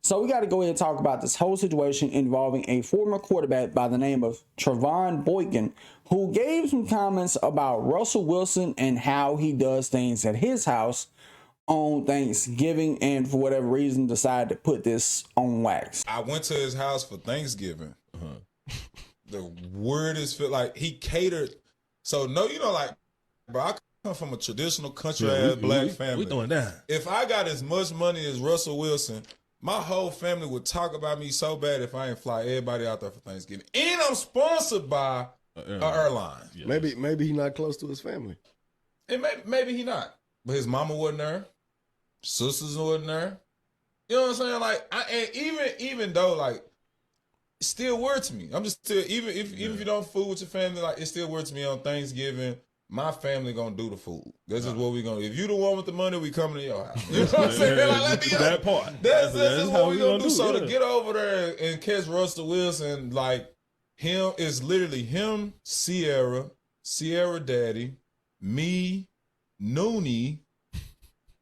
So we got to go ahead and talk about this whole situation involving a former quarterback by the name of Trevone Boykin, who gave some comments about Russell Wilson and how he does things at his house on Thanksgiving, and for whatever reason decided to put this on wax. I went to his house for Thanksgiving. The weirdest feel like he catered. So no, you know, like, bro, I come from a traditional country ass black family. We doing that. If I got as much money as Russell Wilson, my whole family would talk about me so bad if I ain't fly everybody out there for Thanksgiving. And I'm sponsored by an airline. Yeah. Maybe he's not close to his family. And maybe he not. But his mama wasn't there. Sisters wasn't there. You know what I'm saying? Like, and even though, like, it's still weird to me. I'm just still, even if you don't food with your family, like, it's still weird to me on Thanksgiving. My family gonna do the food. This is what we gonna do. If you the one with the money, we coming to your house. You know what I'm saying? Like, let me that part. That's what we gonna do. So to get over there and catch Russell Wilson, like, him, is literally him, Sierra Daddy, me, Noonie,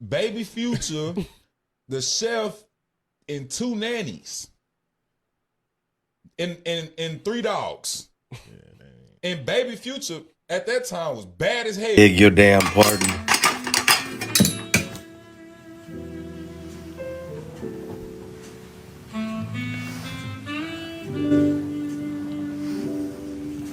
Baby Future, the chef, and 2 nannies. And 3 dogs. And Baby Future at that time was bad as hell. Beg your damn pardon.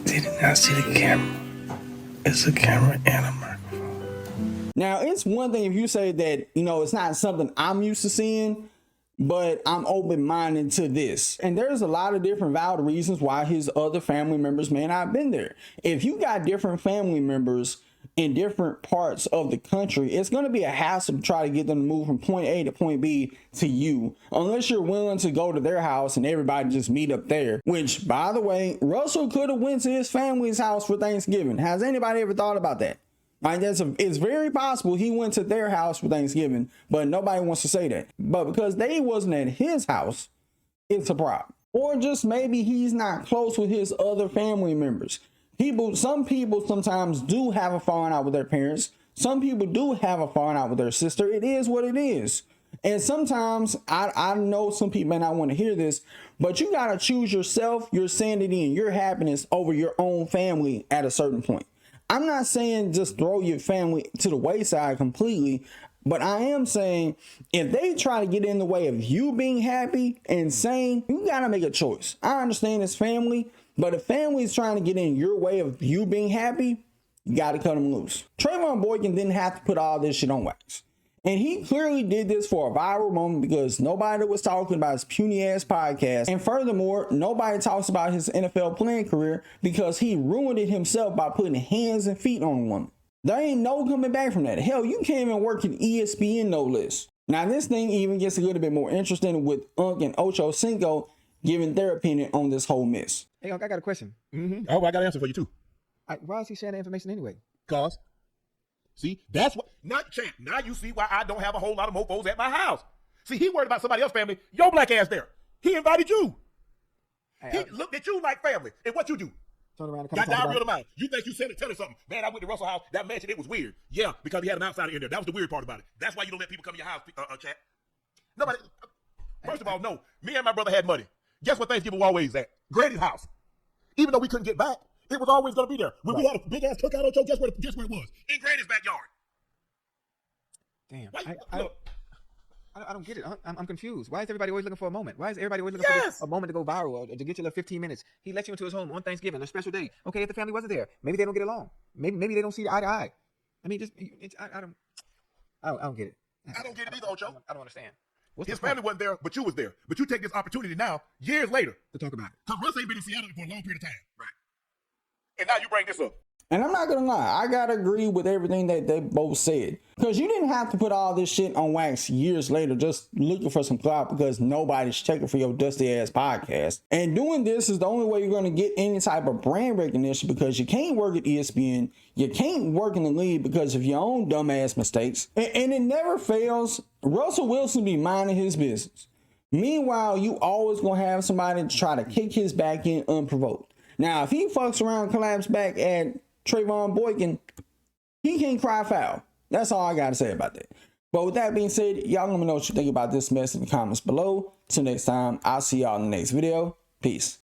Did not see the camera. It's a camera and a microphone. Now, it's one thing if you say that, you know, it's not something I'm used to seeing, but I'm open-minded to this. And there's a lot of different valid reasons why his other family members may not have been there. If you got different family members in different parts of the country, it's going to be a hassle to try to get them to move from point A to point B to you, unless you're willing to go to their house and everybody just meet up there. Which, by the way, Russell could have went to his family's house for Thanksgiving. Has anybody ever thought about that? Like, it's very possible he went to their house for Thanksgiving, but nobody wants to say that. But because they wasn't at his house, it's a problem. Or just maybe he's not close with his other family members. Some people sometimes do have a falling out with their parents. Some people do have a falling out with their sister. It is what it is. And sometimes, I know some people may not want to hear this, but you got to choose yourself, your sanity, and your happiness over your own family at a certain point. I'm not saying just throw your family to the wayside completely, but I am saying if they try to get in the way of you being happy and sane, you got to make a choice. I understand it's family, but if family is trying to get in your way of you being happy, you got to cut them loose. Trevone Boykin didn't have to put all this shit on wax. And he clearly did this for a viral moment because nobody was talking about his puny ass podcast. And furthermore, nobody talks about his NFL playing career because he ruined it himself by putting hands and feet on a woman. There ain't no coming back from that. Hell, you can't even work at ESPN, no less. Now, this thing even gets a little bit more interesting with Unc and Ocho Cinco giving their opinion on this whole mess. Hey, Unc, I got a question. Oh, I got an answer for you, too. Why is he sharing that information anyway? Cause, see, that's what, not champ. Now you see why I don't have a whole lot of mofos at my house. See, he worried about somebody else's family. Your black ass there. He invited you. He looked at you like family. And what you do? Turn around and got diarrhea of the mind. You think you said it, tell us something. Man, I went to Russell house. That mansion, it was weird. Yeah, because he had an outsider in there. That was the weird part about it. That's why you don't let people come to your house, chat. Nobody. First of all, no. Me and my brother had money. Guess what Thanksgiving was always at? Grady's house. Even though we couldn't get back, it was always going to be there. When we had a big ass cookout on show, guess where it was? In Grady's backyard. Damn. I don't get it. I'm confused. Why is everybody always looking for a moment? Why is everybody always looking for a moment to go viral or to get you like 15 minutes? He lets you into his home on Thanksgiving, a special day. Okay, if the family wasn't there, maybe they don't get along. Maybe they don't see eye to eye. I mean, I don't get it. I don't get it either, Ocho. I don't understand. His family wasn't there, but you was there. But you take this opportunity now, years later, to talk about it. Because Russ ain't been in Seattle for a long period of time. Right. And now you bring this up. And I'm not gonna lie, I gotta agree with everything that they both said. Because you didn't have to put all this shit on wax years later just looking for some clout because nobody's checking for your dusty ass podcast. And doing this is the only way you're gonna get any type of brand recognition because you can't work at ESPN, you can't work in the league because of your own dumbass mistakes. And it never fails. Russell Wilson be minding his business. Meanwhile, you always gonna have somebody to try to kick his back in unprovoked. Now, if he fucks around and collapse back at Trevone Boykin, he can't cry foul. That's all I got to say about that. But with that being said, y'all let me know what you think about this mess in the comments below. Till next time, I'll see y'all in the next video. Peace.